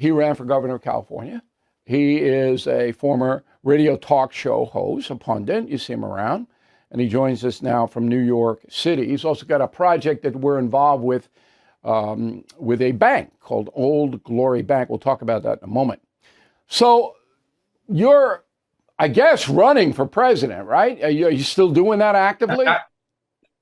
he ran for governor of California. He is a former radio talk show host, a pundit. You see him around. And he joins us now from New York City. He's also got a project that we're involved with a bank called Old Glory Bank. We'll talk about that in a moment. So you're, I guess, running for president, right? Are you still doing that actively?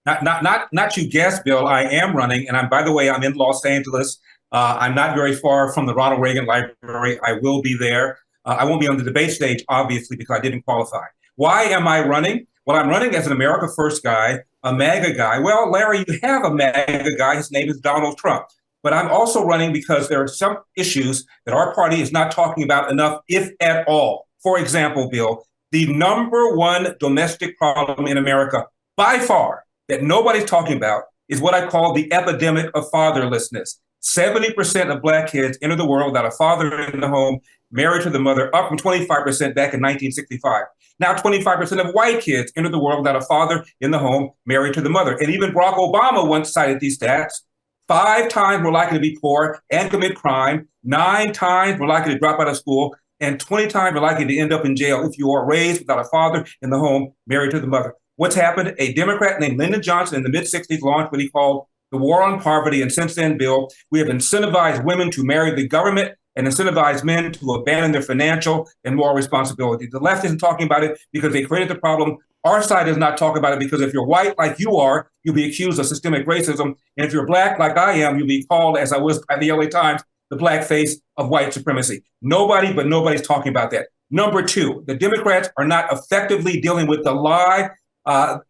Not you guessed, Bill. I am running, and by the way, I'm in Los Angeles. I'm not very far from the Ronald Reagan Library. I will be there. I won't be on the debate stage, obviously, because I didn't qualify. Why am I running? Well, I'm running as an America First guy, a MAGA guy. Well, Larry, you have a MAGA guy. His name is Donald Trump. But I'm also running because there are some issues that our party is not talking about enough, if at all. For example, Bill, the number one domestic problem in America, by far, that nobody's talking about is what I call the epidemic of fatherlessness. 70% of Black kids enter the world without a father in the home, married to the mother, up from 25% back in 1965. Now 25% of white kids enter the world without a father in the home, married to the mother. And even Barack Obama once cited these stats. 5 times more likely to be poor and commit crime, 9 times more likely to drop out of school, and 20 times more likely to end up in jail if you are raised without a father in the home, married to the mother. What's happened? A Democrat named Lyndon Johnson in the mid-60s launched what he called the War on Poverty. And since then, Bill, we have incentivized women to marry the government and incentivized men to abandon their financial and moral responsibility. The left isn't talking about it because they created the problem. Our side does not talk about it because if you're white like you are, you'll be accused of systemic racism. And if you're Black like I am, you'll be called, as I was at the LA Times, the black face of white supremacy. Nobody's talking about that. Number 2, the Democrats are not effectively dealing with the lie. The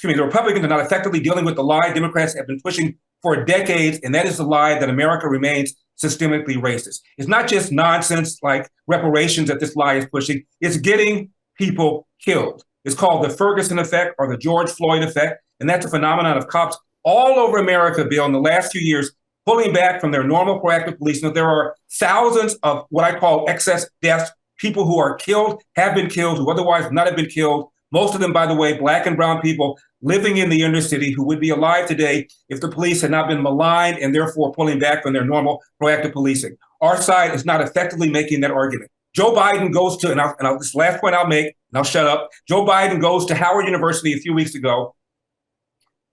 Republicans are not effectively dealing with the lie Democrats have been pushing for decades, and that is the lie that America remains systemically racist. It's not just nonsense like reparations that this lie is pushing. It's getting people killed. It's called the Ferguson effect or the George Floyd effect, and that's a phenomenon of cops all over America, Bill, in the last few years, pulling back from their normal proactive policing. There are thousands of what I call excess deaths, people who are killed, have been killed, who otherwise would not have been killed. Most of them, by the way, Black and brown people living in the inner city who would be alive today if the police had not been maligned and therefore pulling back from their normal proactive policing. Our side is not effectively making that argument. Joe Biden goes to, this last point I'll make, and I'll shut up. Joe Biden goes to Howard University a few weeks ago,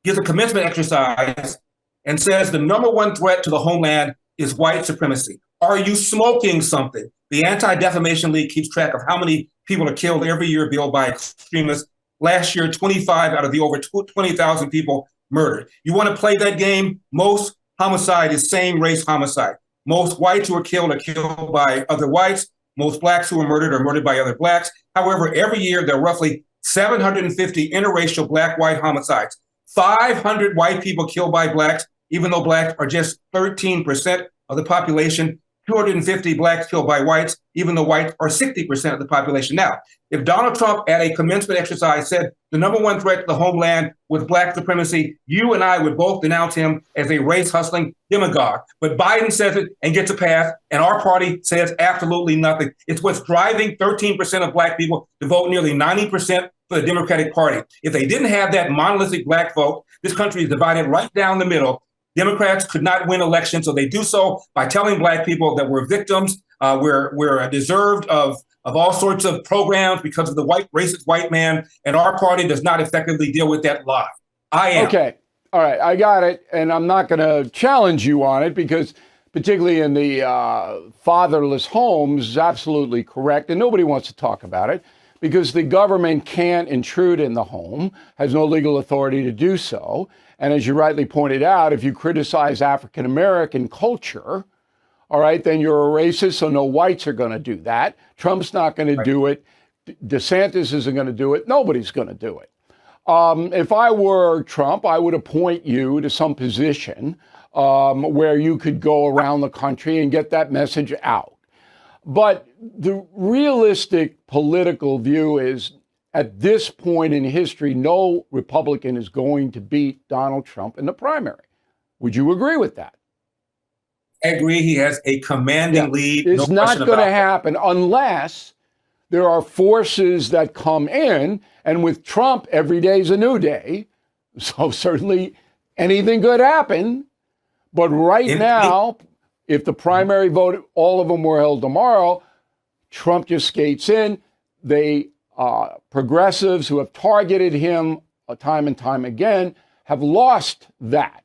gives a commencement exercise, and says the number one threat to the homeland is white supremacy. Are you smoking something? The Anti-Defamation League keeps track of how many people are killed every year, Bill, by extremists. Last year, 25 out of the over 20,000 people murdered. You want to play that game? Most homicide is same race homicide. Most whites who are killed by other whites. Most Blacks who are murdered by other Blacks. However, every year there are roughly 750 interracial Black-white homicides. 500 white people killed by Blacks, even though Blacks are just 13% of the population. 250 Blacks killed by whites, even though whites are 60% of the population. Now, if Donald Trump at a commencement exercise said the number one threat to the homeland was Black supremacy, you and I would both denounce him as a race-hustling demagogue. But Biden says it and gets a pass, and our party says absolutely nothing. It's what's driving 13% of Black people to vote nearly 90% for the Democratic Party. If they didn't have that monolithic Black vote, this country is divided right down the middle. Democrats could not win elections, so they do so by telling Black people that we're victims, we're deserved of all sorts of programs because of the racist white man, and our party does not effectively deal with that lie. I am. Okay. All right. I got it. And I'm not going to challenge you on it because particularly in the fatherless homes is absolutely correct. And nobody wants to talk about it because the government can't intrude in the home, has no legal authority to do so. And as you rightly pointed out, if you criticize African-American culture, all right, then you're a racist, so no whites are going to do that. Trump's not going to do it. DeSantis isn't going to do it. Nobody's going to do it. If I were Trump, I would appoint you to some position where you could go around the country and get that message out. But the realistic political view is, at this point in history, no Republican is going to beat Donald Trump in the primary. Would you agree with that? I agree. He has a commanding lead. It's not going to happen unless there are forces that come in. And with Trump, every day is a new day. So certainly anything could happen. But right now, If the primary vote, all of them were held tomorrow, Trump just skates in. They progressives who have targeted him time and time again have lost that.